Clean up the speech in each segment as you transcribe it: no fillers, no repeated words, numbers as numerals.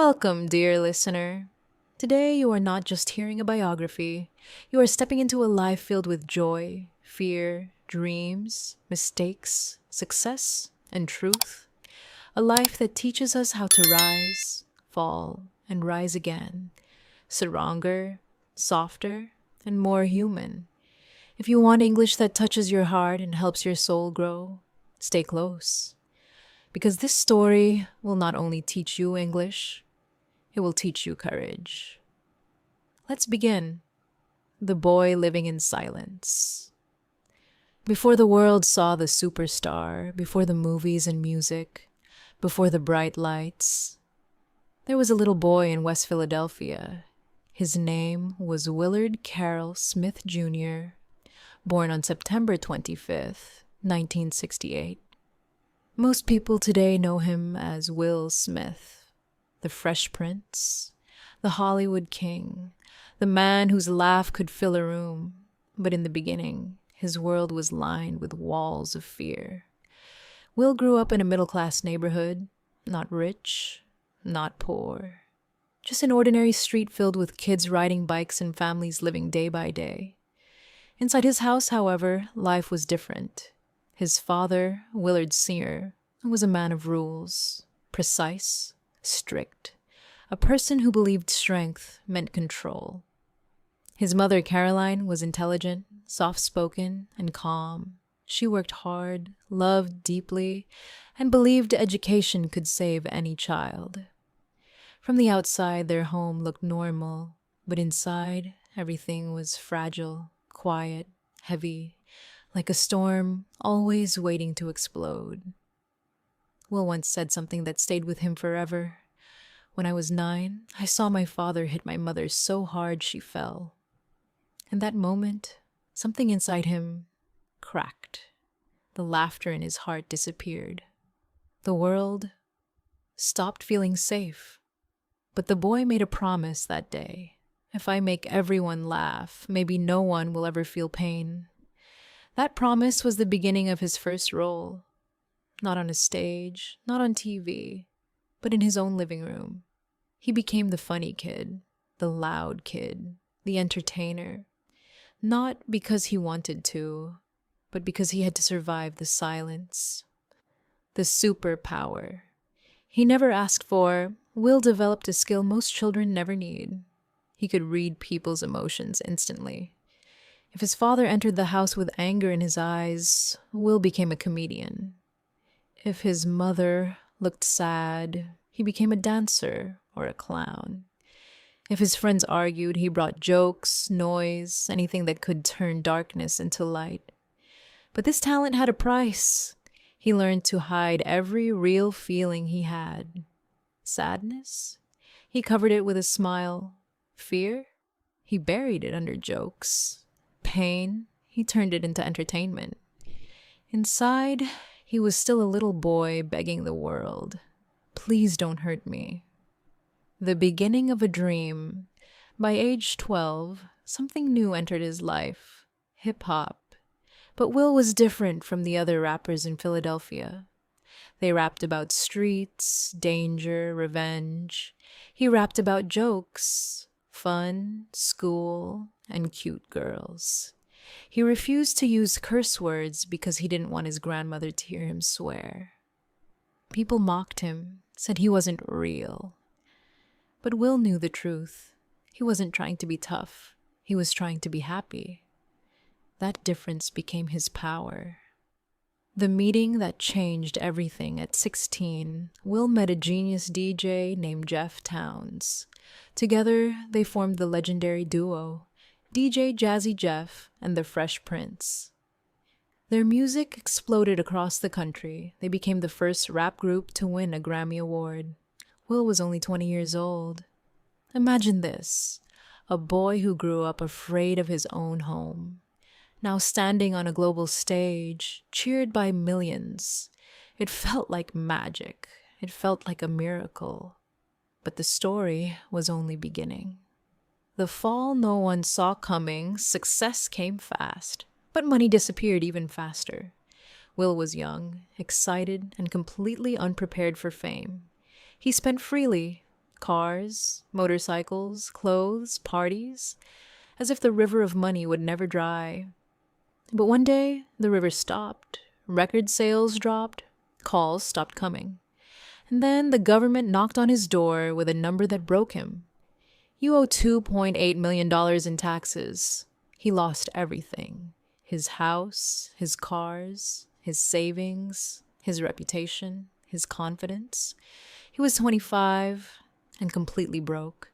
Welcome, dear listener. Today, you are not just hearing a biography, you are stepping into a life filled with joy, fear, dreams, mistakes, success, and truth. A life that teaches us how to rise, fall, and rise again, stronger, softer, and more human. If you want English that touches your heart and helps your soul grow, stay close. Because this story will not only teach you English, it will teach you courage. Let's begin. The boy living in silence. Before the world saw the superstar, before the movies and music, before the bright lights, there was a little boy in West Philadelphia. His name was Willard Carroll Smith Jr., born on September 25th, 1968. Most people today know him as Will Smith, the Fresh Prince, the Hollywood King, the man whose laugh could fill a room. But in the beginning, his world was lined with walls of fear. Will grew up in a middle-class neighborhood, not rich, not poor. Just an ordinary street filled with kids riding bikes and families living day by day. Inside his house, however, life was different. His father, Willard Sr., was a man of rules, precise, strict, a person who believed strength meant control. His mother, Caroline, was intelligent, soft-spoken, and calm. She worked hard, loved deeply, and believed education could save any child. From the outside, their home looked normal, but inside, everything was fragile, quiet, heavy, like a storm always waiting to explode. Will once said something that stayed with him forever. When I was 9, I saw my father hit my mother so hard she fell. In that moment, something inside him cracked. The laughter in his heart disappeared. The world stopped feeling safe. But the boy made a promise that day. If I make everyone laugh, maybe no one will ever feel pain. That promise was the beginning of his first role. Not on a stage, not on TV, but in his own living room. He became the funny kid, the loud kid, the entertainer. Not because he wanted to, but because he had to survive the silence. The superpower. He never asked for. Will developed a skill most children never need. He could read people's emotions instantly. If his father entered the house with anger in his eyes, Will became a comedian. If his mother looked sad, he became a dancer or a clown. If his friends argued, he brought jokes, noise, anything that could turn darkness into light. But this talent had a price. He learned to hide every real feeling he had. Sadness? He covered it with a smile. Fear? He buried it under jokes. Pain? He turned it into entertainment. Inside, he was still a little boy begging the world, "Please don't hurt me." The beginning of a dream. By age 12, something new entered his life, hip-hop. But Will was different from the other rappers in Philadelphia. They rapped about streets, danger, revenge. He rapped about jokes, fun, school, and cute girls. He refused to use curse words because he didn't want his grandmother to hear him swear. People mocked him, said he wasn't real. But Will knew the truth. He wasn't trying to be tough. He was trying to be happy. That difference became his power. The meeting that changed everything. At 16, Will met a genius DJ named Jeff Towns. Together, they formed the legendary duo, DJ Jazzy Jeff and the Fresh Prince. Their music exploded across the country. They became the first rap group to win a Grammy Award. Will was only 20 years old. Imagine this, a boy who grew up afraid of his own home. Now standing on a global stage, cheered by millions. It felt like magic. It felt like a miracle. But the story was only beginning. The fall no one saw coming, success came fast, but money disappeared even faster. Will was young, excited, and completely unprepared for fame. He spent freely, Cars, motorcycles, clothes, parties, as if the river of money would never dry. But one day, the river stopped, record sales dropped, calls stopped coming. And then the government knocked on his door with a number that broke him. You owe $2.8 million in taxes. He lost everything. His house, his cars, his savings, his reputation, his confidence. He was 25 and completely broke.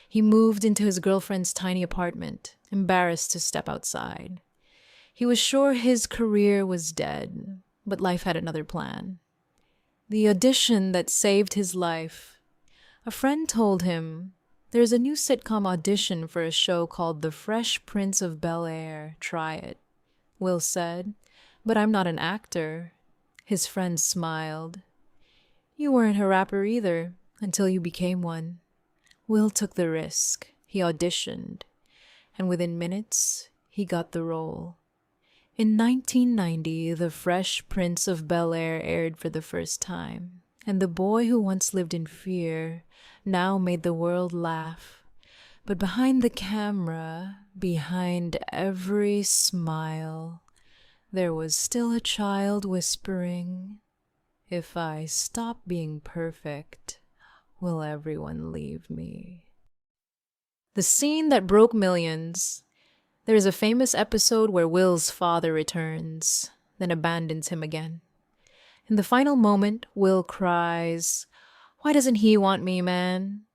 He moved into his girlfriend's tiny apartment, embarrassed to step outside. He was sure his career was dead, but life had another plan. The audition that saved his life. A friend told him, "There's a new sitcom audition for a show called The Fresh Prince of Bel-Air. Try it." Will said, "But I'm not an actor." His friend smiled. "You weren't a rapper either, until you became one." Will took the risk. He auditioned. And within minutes, he got the role. In 1990, The Fresh Prince of Bel-Air aired for the first time, and the boy who once lived in fear now made the world laugh. But behind the camera, behind every smile, there was still a child whispering, "If I stop being perfect, will everyone leave me?" The scene that broke millions. There is a famous episode where Will's father returns, then abandons him again. In the final moment, Will cries, "Why doesn't he want me, man?"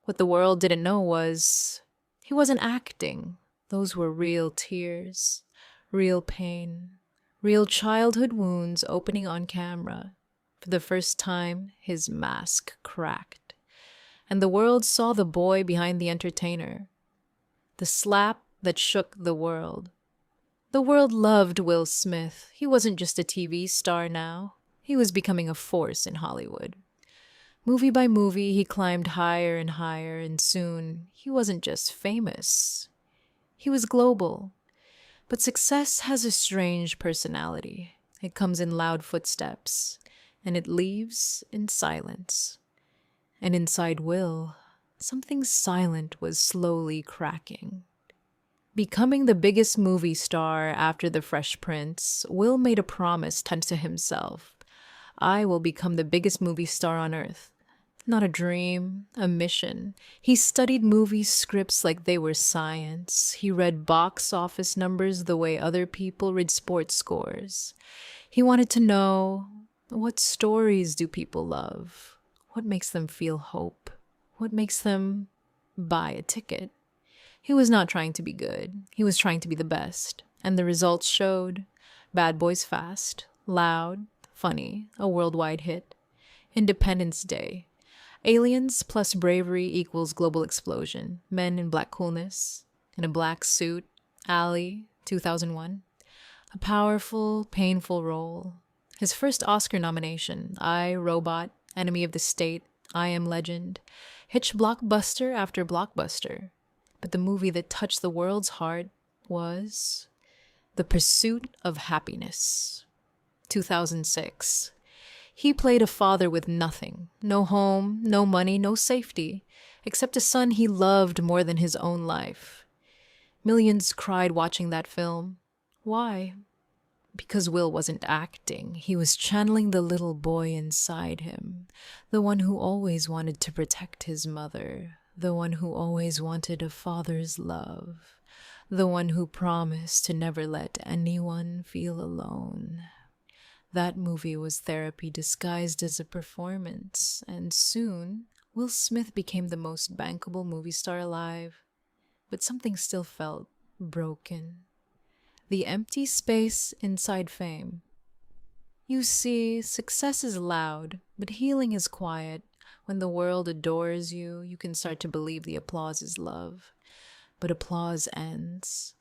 What the world didn't know was, he wasn't acting. Those were real tears, real pain, real childhood wounds opening on camera. For the first time, his mask cracked. And the world saw the boy behind the entertainer. The slap that shook the world. The world loved Will Smith. He wasn't just a TV star now. He was becoming a force in Hollywood. Movie by movie, he climbed higher and higher, and soon he wasn't just famous. He was global. But success has a strange personality. It comes in loud footsteps, and it leaves in silence. And inside Will, something silent was slowly cracking. Becoming the biggest movie star after The Fresh Prince, Will made a promise to himself. "I will become the biggest movie star on earth." Not a dream, a mission. He studied movie scripts like they were science. He read box office numbers the way other people read sports scores. He wanted to know, what stories do people love? What makes them feel hope? What makes them buy a ticket? He was not trying to be good. He was trying to be the best. And the results showed. Bad Boys Fast, loud, funny, a worldwide hit. Independence Day. Aliens plus bravery equals global explosion. Men in black coolness. In a black suit. Ali, 2001. A powerful, painful role. His first Oscar nomination. I, Robot, Enemy of the State, I Am Legend. Hitch blockbuster after blockbuster. But the movie that touched the world's heart was The Pursuit of Happiness, 2006. He played a father with nothing, no home, no money, no safety, except a son he loved more than his own life. Millions cried watching that film. Why? Because Will wasn't acting. He was channeling the little boy inside him, the one who always wanted to protect his mother, the one who always wanted a father's love, the one who promised to never let anyone feel alone. That movie was therapy disguised as a performance, and soon Will Smith became the most bankable movie star alive. But something still felt broken. The empty space inside fame. You see, success is loud, but healing is quiet. When the world adores you, you can start to believe the applause is love. But applause ends,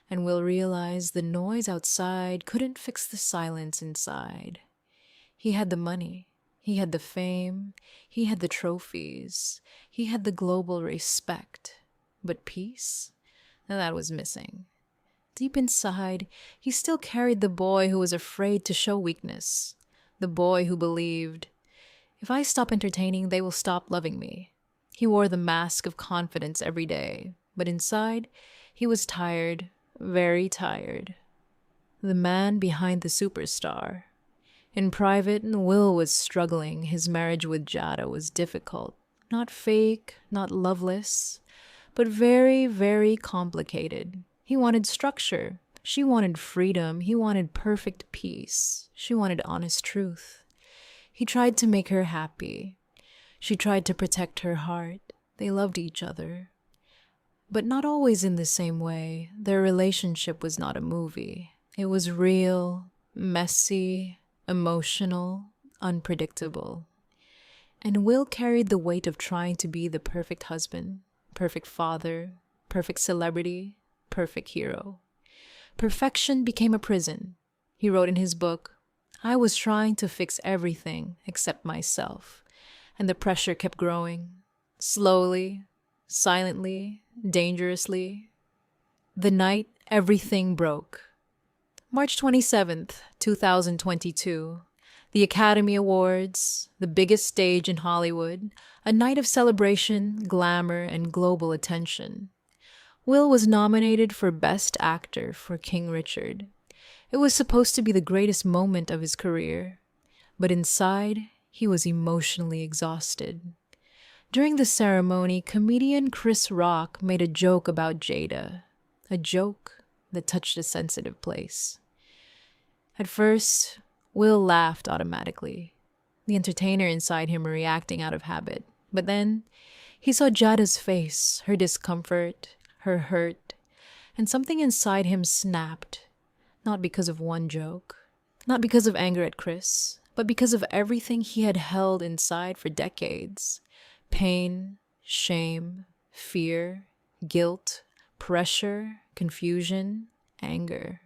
and we'll realize the noise outside couldn't fix the silence inside. He had the money, he had the fame, he had the trophies, he had the global respect. But peace? Now that was missing. Deep inside, he still carried the boy who was afraid to show weakness. The boy who believed, if I stop entertaining, they will stop loving me. He wore the mask of confidence every day, but inside, he was tired, very tired. The man behind the superstar. In private, Will was struggling. His marriage with Jada was difficult. Not fake, not loveless, but very, very complicated. He wanted structure. She wanted freedom. He wanted perfect peace. She wanted honest truth. He tried to make her happy. She tried to protect her heart. They loved each other. But not always in the same way. Their relationship was not a movie. It was real, messy, emotional, unpredictable. And Will carried the weight of trying to be the perfect husband, perfect father, perfect celebrity, perfect hero. Perfection became a prison. He wrote in his book, "I was trying to fix everything except myself, and the pressure kept growing. Slowly, silently, dangerously. The night everything broke." March 27th, 2022. The Academy Awards, the biggest stage in Hollywood, a night of celebration, glamour, and global attention. Will was nominated for Best Actor for King Richard. It was supposed to be the greatest moment of his career, but inside, he was emotionally exhausted. During the ceremony, comedian Chris Rock made a joke about Jada, a joke that touched a sensitive place. At first, Will laughed automatically, the entertainer inside him reacting out of habit. But then, he saw Jada's face, her discomfort, her hurt, and something inside him snapped, not because of one joke, not because of anger at Chris, but because of everything he had held inside for decades. Pain, shame, fear, guilt, pressure, confusion, anger.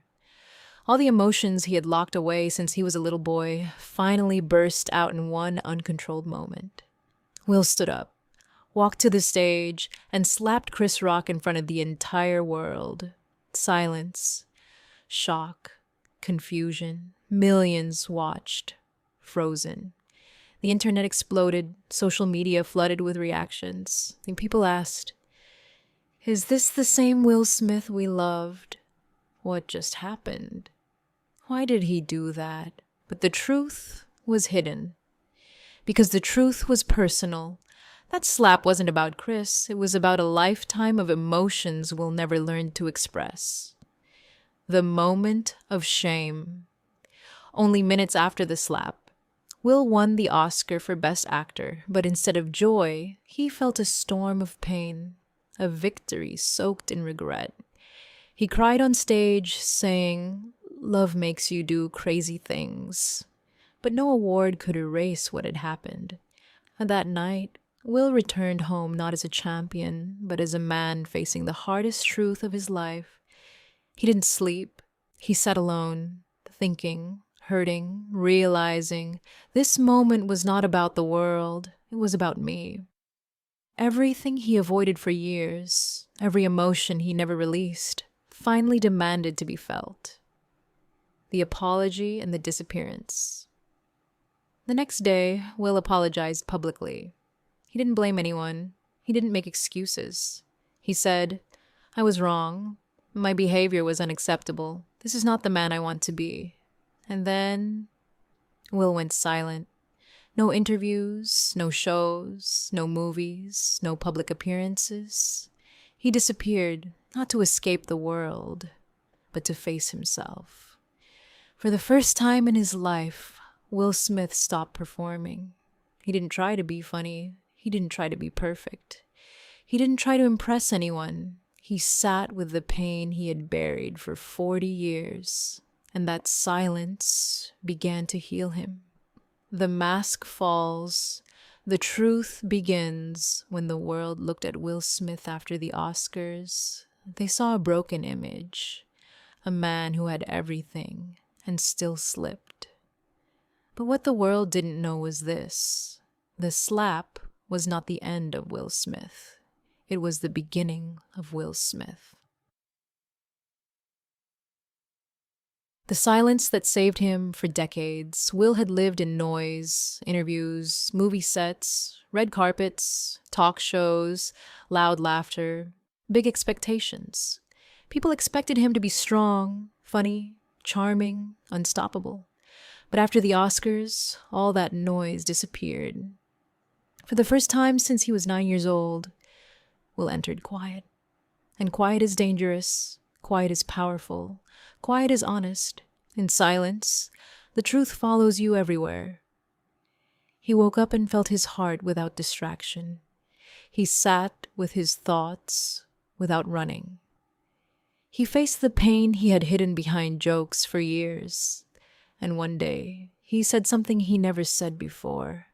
All the emotions he had locked away since he was a little boy finally burst out in one uncontrolled moment. Will stood up, walked to the stage, and slapped Chris Rock in front of the entire world. Silence, shock, confusion. Millions watched, frozen. The internet exploded, social media flooded with reactions. And people asked, "Is this the same Will Smith we loved? What just happened? Why did he do that?" But the truth was hidden. Because the truth was personal. That slap wasn't about Chris. It was about a lifetime of emotions we'll never learn to express. The moment of shame. Only minutes after the slap, Will won the Oscar for Best Actor, but instead of joy, he felt a storm of pain, a victory soaked in regret. He cried on stage, saying, "Love makes you do crazy things." But no award could erase what had happened. And that night, Will returned home not as a champion, but as a man facing the hardest truth of his life. He didn't sleep. He sat alone, thinking, hurting, realizing this moment was not about the world, it was about me. Everything he avoided for years, every emotion he never released, finally demanded to be felt. The apology and the disappearance. The next day, Will apologized publicly. He didn't blame anyone. He didn't make excuses. He said, "I was wrong. My behavior was unacceptable. This is not the man I want to be." And then Will went silent. No interviews, no shows, no movies, no public appearances. He disappeared, not to escape the world, but to face himself. For the first time in his life, Will Smith stopped performing. He didn't try to be funny. He didn't try to be perfect. He didn't try to impress anyone. He sat with the pain he had buried for 40 years. And that silence began to heal him. The mask falls. The truth begins. When the world looked at Will Smith after the Oscars, they saw a broken image. A man who had everything and still slipped. But what the world didn't know was this. The slap was not the end of Will Smith. It was the beginning of Will Smith. The silence that saved him for decades. Will had lived in noise, interviews, movie sets, red carpets, talk shows, loud laughter, big expectations. People expected him to be strong, funny, charming, unstoppable. But after the Oscars, all that noise disappeared. For the first time since he was 9 years old, Will entered quiet. And quiet is dangerous, quiet is powerful, quiet is honest. In silence, the truth follows you everywhere. He woke up and felt his heart without distraction. He sat with his thoughts without running. He faced the pain he had hidden behind jokes for years. And one day, he said something he never said before.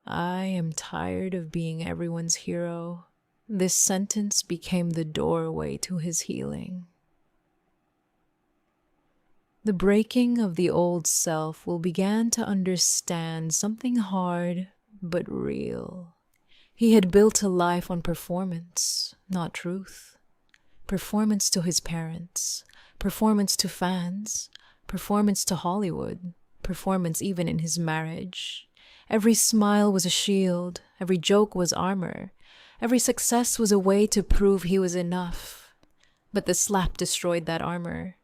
I am tired of being everyone's hero. This sentence became the doorway to his healing. The breaking of the old self will begin to understand something hard but real. He had built a life on performance, not truth. Performance to his parents, performance to fans, performance to Hollywood, performance even in his marriage. Every smile was a shield, every joke was armor, every success was a way to prove he was enough. But the slap destroyed that armor.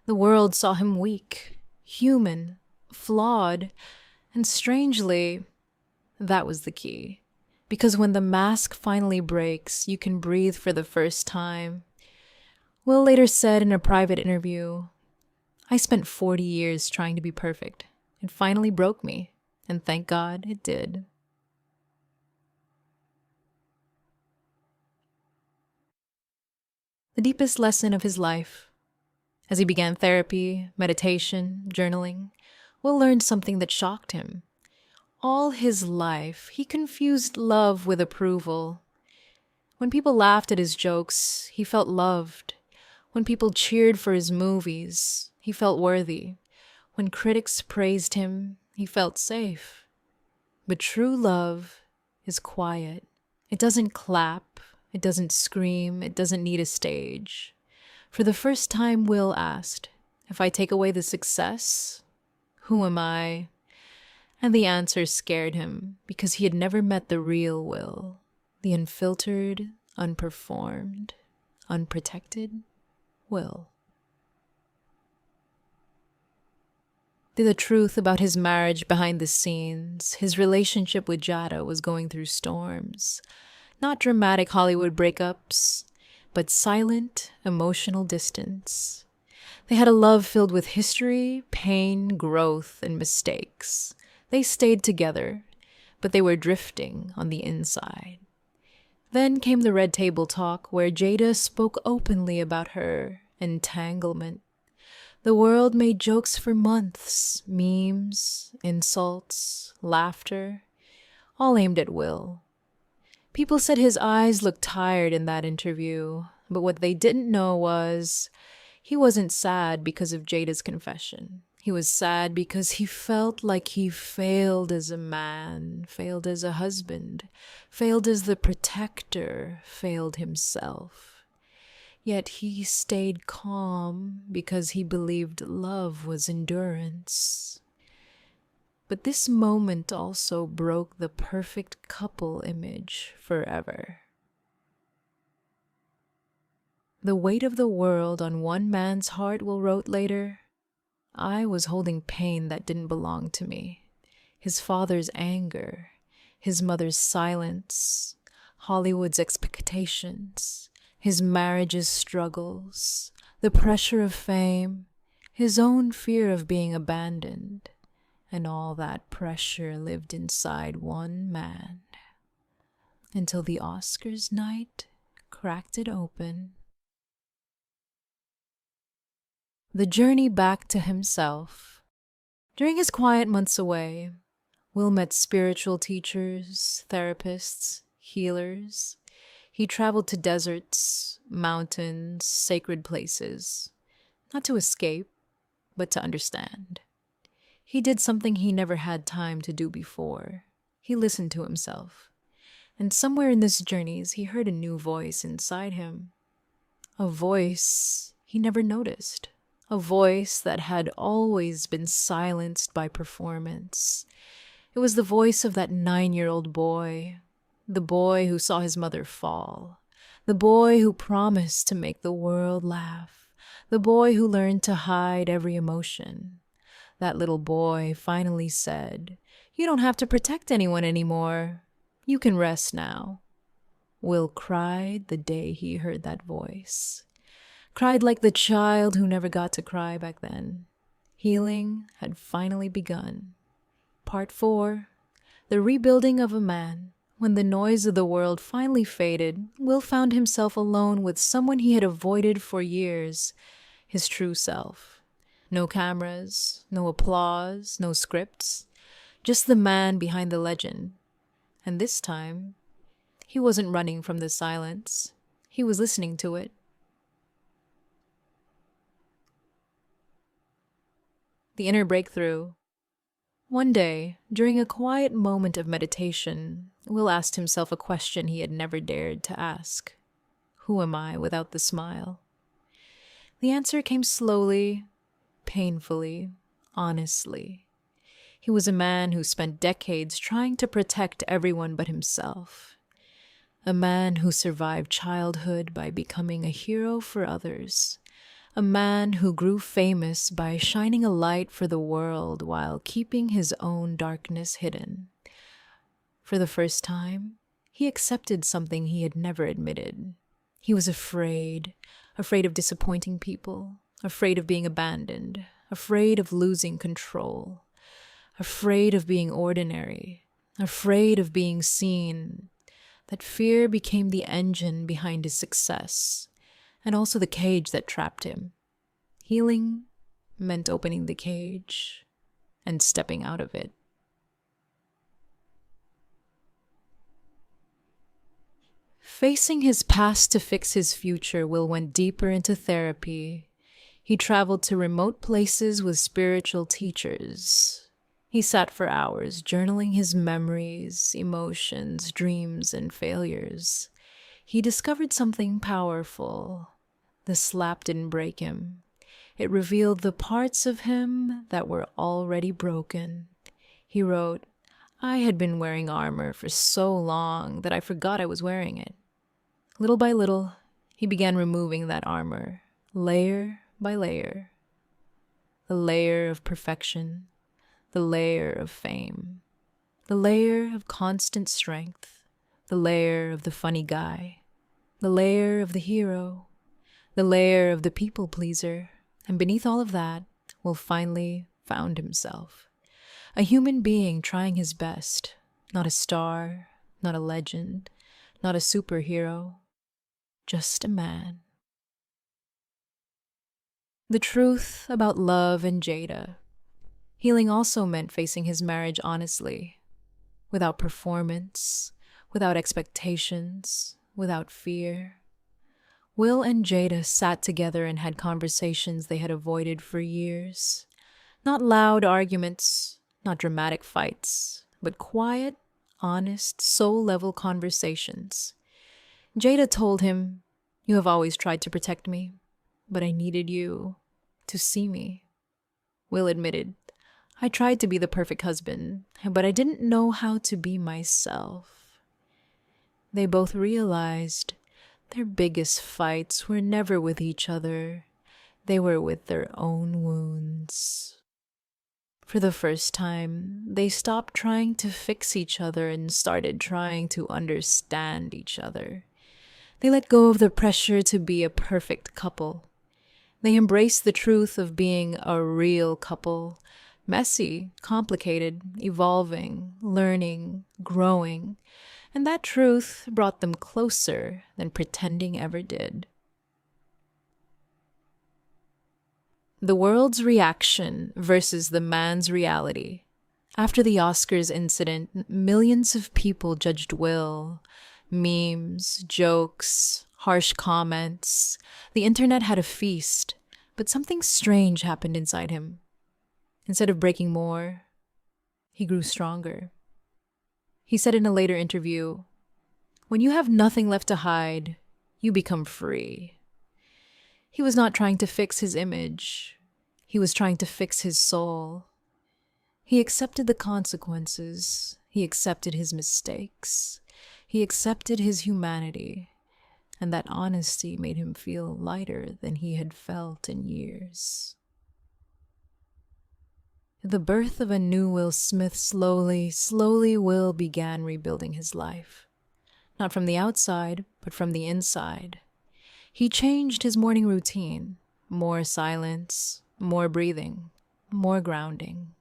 The world saw him weak, human, flawed, and strangely, that was the key. Because when the mask finally breaks, you can breathe for the first time. Will later said in a private interview, I spent 40 years trying to be perfect. It finally broke me, and thank God it did. The deepest lesson of his life. As he began therapy, meditation, journaling, Will learned something that shocked him. All his life, he confused love with approval. When people laughed at his jokes, he felt loved. When people cheered for his movies, he felt worthy. When critics praised him, he felt safe. But true love is quiet. It doesn't clap. It doesn't scream. It doesn't need a stage. For the first time, Will asked, if I take away the success, who am I? And the answer scared him because he had never met the real Will, the unfiltered, unperformed, unprotected Will. The truth about his marriage behind the scenes, his relationship with Jada was going through storms. Not dramatic Hollywood breakups, but silent, emotional distance. They had a love filled with history, pain, growth, and mistakes. They stayed together, but they were drifting on the inside. Then came the red table talk where Jada spoke openly about her entanglement. The world made jokes for months, memes, insults, laughter, all aimed at Will. People said his eyes looked tired in that interview, but what they didn't know was he wasn't sad because of Jada's confession. He was sad because he felt like he failed as a man, failed as a husband, failed as the protector, failed himself. Yet he stayed calm because he believed love was endurance. But this moment also broke the perfect couple image forever. The weight of the world on one man's heart, Will wrote later. I was holding pain that didn't belong to me. His father's anger, his mother's silence, Hollywood's expectations, his marriage's struggles, the pressure of fame, his own fear of being abandoned. And all that pressure lived inside one man. Until the Oscars night cracked it open. The journey back to himself. During his quiet months away, Will met spiritual teachers, therapists, healers. He traveled to deserts, mountains, sacred places, not to escape, but to understand. He did something he never had time to do before. He listened to himself. And somewhere in this journeys, he heard a new voice inside him. A voice he never noticed. a voice that had always been silenced by performance. It was the voice of that 9-year-old boy, the boy who saw his mother fall, the boy who promised to make the world laugh, the boy who learned to hide every emotion. That little boy finally said, "You don't have to protect anyone anymore. You can rest now." Will cried the day he heard that voice. Cried like the child who never got to cry back then. Healing had finally begun. Part 4. The rebuilding of a man. When the noise of the world finally faded, Will found himself alone with someone he had avoided for years, his true self. No cameras, no applause, no scripts, just the man behind the legend. And this time, he wasn't running from the silence. He was listening to it. The inner breakthrough. One day, during a quiet moment of meditation, Will asked himself a question he had never dared to ask. Who am I without the smile? The answer came slowly, painfully, honestly. He was a man who spent decades trying to protect everyone but himself. A man who survived childhood by becoming a hero for others. A man who grew famous by shining a light for the world while keeping his own darkness hidden. For the first time, he accepted something he had never admitted. He was afraid of disappointing people, afraid of being abandoned, afraid of losing control, afraid of being ordinary, afraid of being seen. That fear became the engine behind his success, and also the cage that trapped him. Healing meant opening the cage and stepping out of it. Facing his past to fix his future, Will went deeper into therapy. He traveled to remote places with spiritual teachers. He sat for hours, journaling his memories, emotions, dreams, and failures. He discovered something powerful. The slap didn't break him. It revealed the parts of him that were already broken. He wrote, "I had been wearing armor for so long that I forgot I was wearing it." Little by little, he began removing that armor, layer by layer. The layer of perfection, the layer of fame, the layer of constant strength, the layer of the funny guy, the layer of the hero, the layer of the people pleaser, and beneath all of that, Will finally found himself. A human being trying his best, not a star, not a legend, not a superhero, just a man. The truth about love and Jada. Healing also meant facing his marriage honestly, without performance, without expectations, without fear. Will and Jada sat together and had conversations they had avoided for years. Not loud arguments, not dramatic fights, but quiet, honest, soul-level conversations. Jada told him, "You have always tried to protect me, but I needed you to see me." Will admitted, "I tried to be the perfect husband, but I didn't know how to be myself." They both realized their biggest fights were never with each other. They were with their own wounds. For the first time, they stopped trying to fix each other and started trying to understand each other. They let go of the pressure to be a perfect couple. They embraced the truth of being a real couple, messy, complicated, evolving, learning, growing, and that truth brought them closer than pretending ever did. The world's reaction versus the man's reality. After the Oscars incident, millions of people judged Will. Memes, jokes, harsh comments. The internet had a feast, but something strange happened inside him. Instead of breaking more, he grew stronger. He said in a later interview, "When you have nothing left to hide, you become free." He was not trying to fix his image. He was trying to fix his soul. He accepted the consequences. He accepted his mistakes. He accepted his humanity. And that honesty made him feel lighter than he had felt in years. At the birth of a new Will Smith, slowly Will began rebuilding his life. Not from the outside, but from the inside. He changed his morning routine. More silence, more breathing, more grounding.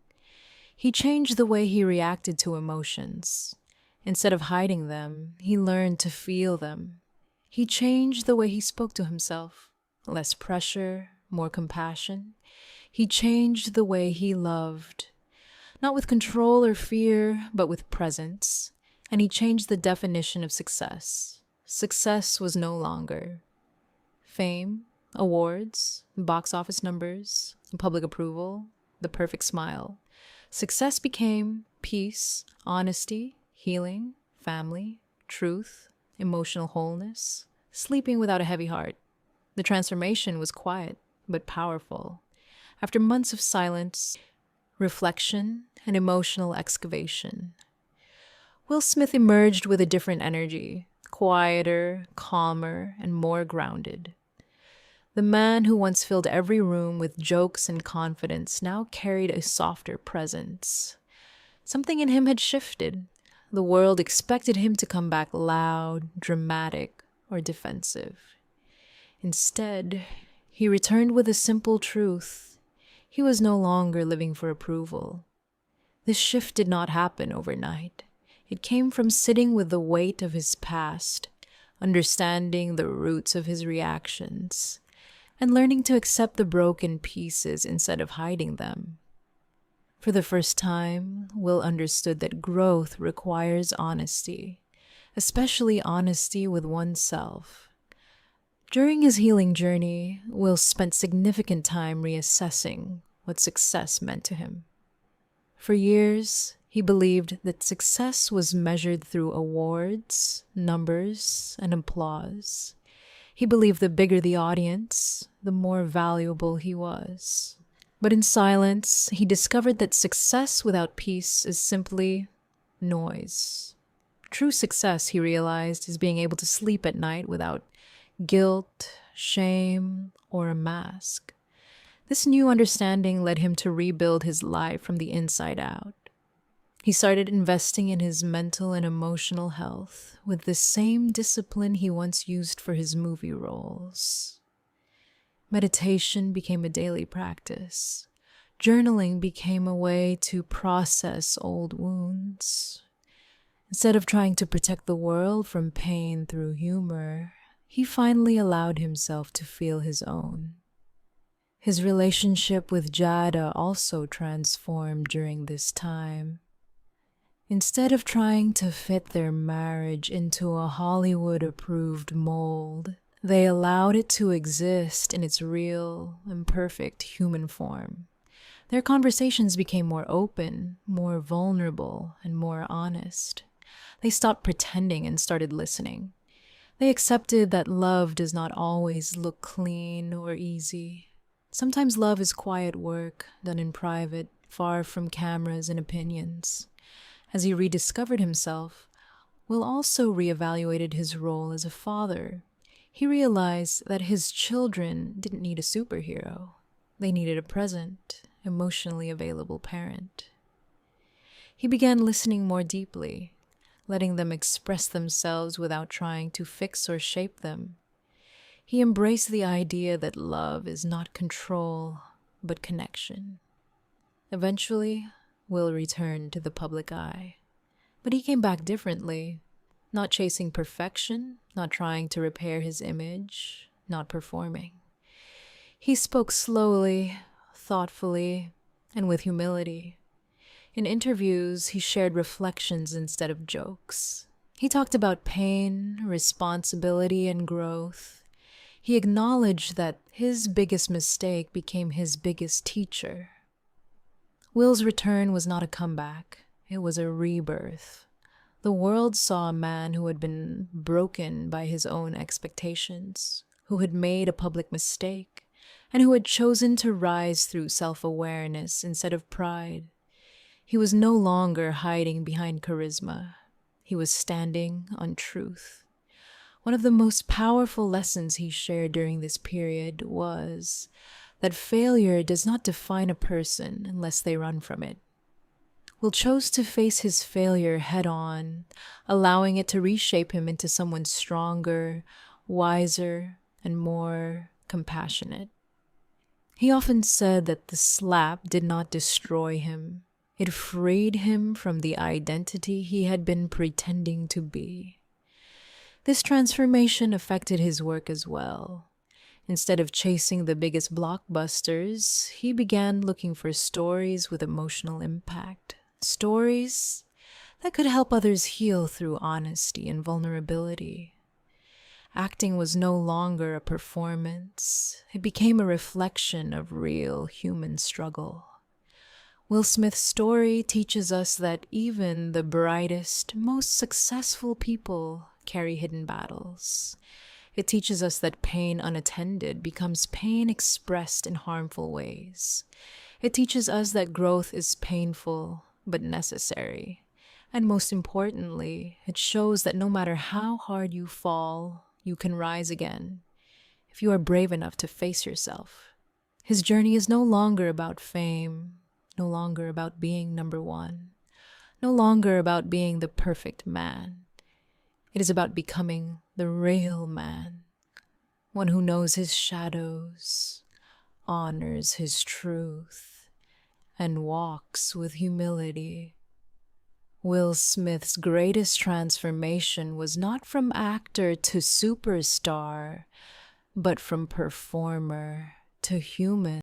He changed the way he reacted to emotions. Instead of hiding them, he learned to feel them. He changed the way he spoke to himself. Less pressure, more compassion. He changed the way he loved. Not with control or fear, but with presence. And he changed the definition of success. Success was no longer fame, awards, box office numbers, public approval, the perfect smile. Success became peace, honesty, healing, family, truth, emotional wholeness, sleeping without a heavy heart. The transformation was quiet, but powerful. After months of silence, reflection, and emotional excavation, Will Smith emerged with a different energy, quieter, calmer, and more grounded. The man who once filled every room with jokes and confidence now carried a softer presence. Something in him had shifted. The world expected him to come back loud, dramatic, or defensive. Instead, he returned with a simple truth. He was no longer living for approval. This shift did not happen overnight. It came from sitting with the weight of his past, understanding the roots of his reactions, and learning to accept the broken pieces instead of hiding them. For the first time, Will understood that growth requires honesty, especially honesty with oneself. During his healing journey, Will spent significant time reassessing what success meant to him. For years, he believed that success was measured through awards, numbers, and applause. He believed the bigger the audience, the more valuable he was. But in silence, he discovered that success without peace is simply noise. True success, he realized, is being able to sleep at night without guilt, shame, or a mask. This new understanding led him to rebuild his life from the inside out. He started investing in his mental and emotional health with the same discipline he once used for his movie roles. Meditation became a daily practice. Journaling became a way to process old wounds. Instead of trying to protect the world from pain through humor, he finally allowed himself to feel his own. His relationship with Jada also transformed during this time. Instead of trying to fit their marriage into a Hollywood-approved mold, they allowed it to exist in its real, imperfect human form. Their conversations became more open, more vulnerable, and more honest. They stopped pretending and started listening. They accepted that love does not always look clean or easy. Sometimes love is quiet work done in private, far from cameras and opinions. As he rediscovered himself, Will also reevaluated his role as a father. He realized that his children didn't need a superhero. They needed a present, emotionally available parent. He began listening more deeply, letting them express themselves without trying to fix or shape them. He embraced the idea that love is not control, but connection. Eventually, Will returned to the public eye. But he came back differently, not chasing perfection, not trying to repair his image, not performing. He spoke slowly, thoughtfully, and with humility. In interviews, he shared reflections instead of jokes. He talked about pain, responsibility, and growth. He acknowledged that his biggest mistake became his biggest teacher. Will's return was not a comeback. It was a rebirth. The world saw a man who had been broken by his own expectations, who had made a public mistake, and who had chosen to rise through self-awareness instead of pride. He was no longer hiding behind charisma. He was standing on truth. One of the most powerful lessons he shared during this period was that failure does not define a person unless they run from it. Will chose to face his failure head-on, allowing it to reshape him into someone stronger, wiser, and more compassionate. He often said that the slap did not destroy him. It freed him from the identity he had been pretending to be. This transformation affected his work as well. Instead of chasing the biggest blockbusters, he began looking for stories with emotional impact. Stories that could help others heal through honesty and vulnerability. Acting was no longer a performance. It became a reflection of real human struggle. Will Smith's story teaches us that even the brightest, most successful people carry hidden battles. It teaches us that pain unattended becomes pain expressed in harmful ways. It teaches us that growth is painful but necessary. And most importantly, it shows that no matter how hard you fall, you can rise again if you are brave enough to face yourself. His journey is no longer about fame, no longer about being number one, no longer about being the perfect man. It is about becoming the real man, one who knows his shadows, honors his truth, and walks with humility. Will Smith's greatest transformation was not from actor to superstar, but from performer to human.